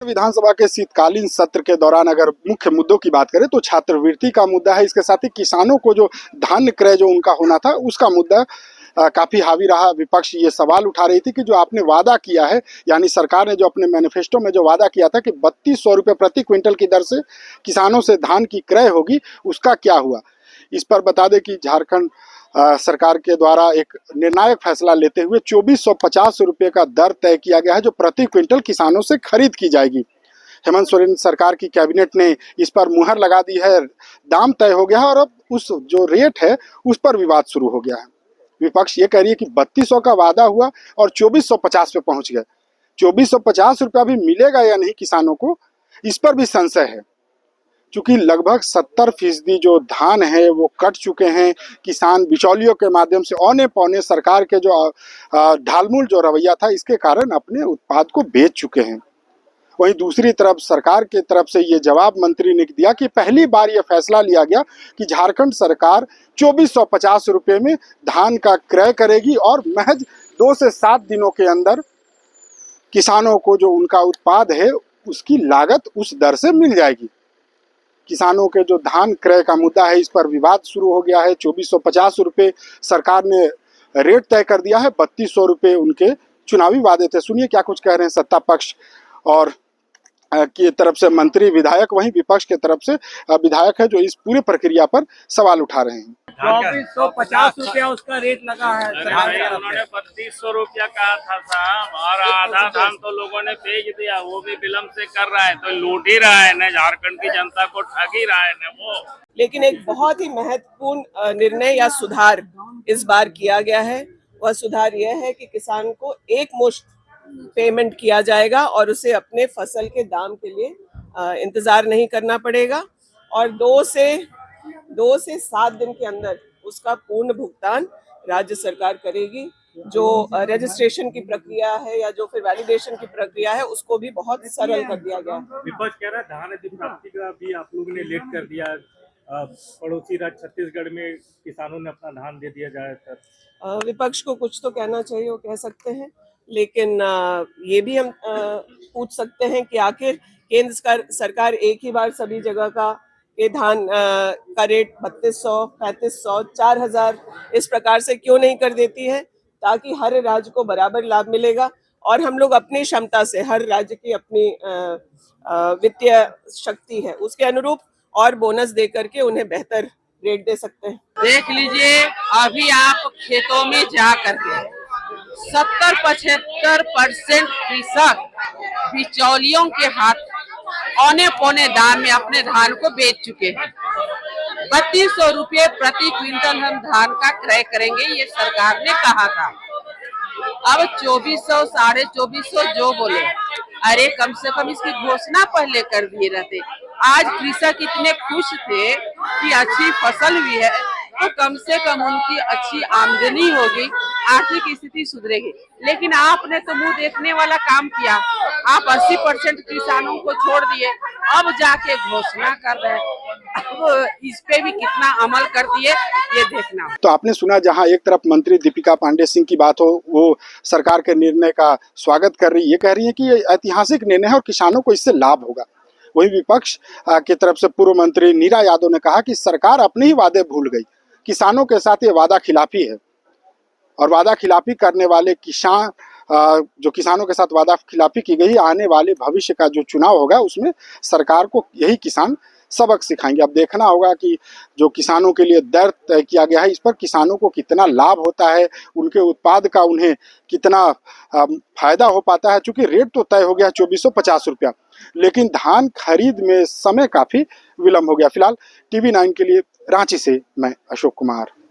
विधानसभा के शीतकालीन सत्र के दौरान अगर मुख्य मुद्दों की बात करें तो छात्रवृत्ति का मुद्दा है। इसके साथ ही किसानों को जो धान्य क्रय जो उनका होना था उसका मुद्दा काफी हावी रहा। विपक्ष ये सवाल उठा रही थी कि जो आपने वादा किया है, यानी सरकार ने जो अपने मैनिफेस्टो में जो वादा किया था कि 3200 रुपये प्रति क्विंटल की दर से किसानों से धान की क्रय होगी, उसका क्या हुआ। इस पर बता दें कि झारखंड सरकार के द्वारा एक निर्णायक फैसला लेते हुए 2450 रुपये का दर तय किया गया है, जो प्रति क्विंटल किसानों से खरीद की जाएगी। हेमंत सोरेन सरकार की कैबिनेट ने इस पर मुहर लगा दी है, दाम तय हो गया है और अब उस जो रेट है उस पर विवाद शुरू हो गया है। विपक्ष ये कह रही है कि 3200 का वादा हुआ और 2450 पे पहुंच गए। 2450 रुपया भी मिलेगा या नहीं किसानों को, इस पर भी संशय है, क्योंकि लगभग 70% जो धान है वो कट चुके हैं। किसान बिचौलियों के माध्यम से औने पौने सरकार के जो ढालमुल जो रवैया था, इसके कारण अपने उत्पाद को बेच चुके हैं। वहीं दूसरी तरफ सरकार के तरफ से ये जवाब मंत्री ने दिया कि पहली बार ये फैसला लिया गया कि झारखंड सरकार 2450 रुपये में धान का क्रय करेगी और महज 2 से 7 दिनों के अंदर किसानों को जो उनका उत्पाद है उसकी लागत उस दर से मिल जाएगी। किसानों के जो धान क्रय का मुद्दा है, इस पर विवाद शुरू हो गया है। 2450 रुपये सरकार ने रेट तय कर दिया है, 3200 रुपये उनके चुनावी वादे थे। सुनिए क्या कुछ कह रहे हैं सत्ता पक्ष और की तरफ से मंत्री विधायक, वहीं विपक्ष के तरफ से विधायक है जो इस पूरी प्रक्रिया पर सवाल उठा रहे हैं। 2450 रुपया उसका रेट लगा है। उन्होंने 3200 रुपया कहा था साहब, और आधा धान तो लोगों ने बेच दिया, वो भी विलम्ब से कर रहा है, तो लूट ही रहा है न, झारखंड की जनता को ठग ही रहा है न वो। लेकिन एक बहुत ही महत्वपूर्ण निर्णय या सुधार इस बार किया गया है। वह सुधार यह है कि किसान को एक मुश्त पेमेंट किया जाएगा और उसे अपने फसल के दाम के लिए इंतजार नहीं करना पड़ेगा, और 2 से 7 दिन के अंदर उसका पूर्ण भुगतान राज्य सरकार करेगी। जो रजिस्ट्रेशन की प्रक्रिया है या जो फिर वैलिडेशन की प्रक्रिया है उसको भी बहुत सरल कर दिया गया है। विपक्ष कह रहा है धान अधिप्राप्ति का भी आप लोगों ने लेट कर दिया, पड़ोसी राज्य छत्तीसगढ़ में किसानों ने अपना धान दे दिया जाए। विपक्ष को कुछ तो कहना चाहिए, वो कह सकते हैं, लेकिन ये भी हम पूछ सकते हैं कि आखिर केंद्र सरकार एक ही बार सभी जगह का ये धान का रेट 3200, 3500, 4000 इस प्रकार से क्यों नहीं कर देती है, ताकि हर राज्य को बराबर लाभ मिलेगा और हम लोग अपनी क्षमता से, हर राज्य की अपनी वित्तीय शक्ति है उसके अनुरूप और बोनस दे करके उन्हें बेहतर रेट दे सकते हैं। देख लीजिए, अभी आप खेतों में जा करके 70-75% कृषक बिचौलियों के हाथ औने पौने दाम में अपने धान को बेच चुके हैं। 3200 रुपये प्रति क्विंटल हम धान का क्रय करेंगे, ये सरकार ने कहा था। अब 2400, 2450 जो बोले, अरे कम से कम इसकी घोषणा पहले कर दिए रहते। आज कृषक इतने खुश थे कि अच्छी फसल हुई है, तो कम से कम उनकी अच्छी आमदनी होगी, आर्थिक स्थिति सुधरेगी। लेकिन आपने तो मुंह देखने वाला काम किया, आप 80% किसानों को छोड़ दिए, अब जाके घोषणा कर रहे हैं। अब इस पे भी कितना अमल करती है ये देखना। तो आपने सुना, जहां एक तरफ मंत्री दीपिका पांडे सिंह की बात हो, वो सरकार के निर्णय का स्वागत कर रही, ये कह रही है कि ये ऐतिहासिक निर्णय है और किसानों को इससे लाभ होगा। वहीं विपक्ष की तरफ से पूर्व मंत्री नीरा यादव ने कहा कि सरकार अपने ही वादे भूल गई, किसानों के साथ ये वादा खिलाफी है और वादा खिलाफी करने वाले किसान, जो किसानों के साथ वादा खिलाफी की गई, आने वाले भविष्य का जो चुनाव होगा उसमें सरकार को यही किसान सबक सिखाएंगे। अब देखना होगा कि जो किसानों के लिए दर तय किया गया है, इस पर किसानों को कितना लाभ होता है, उनके उत्पाद का उन्हें कितना फायदा हो पाता है। चूंकि रेट तो तय हो गया 2450 रुपया, लेकिन धान खरीद में समय काफी विलम्ब हो गया। फिलहाल TV9 के लिए रांची से मैं अशोक कुमार।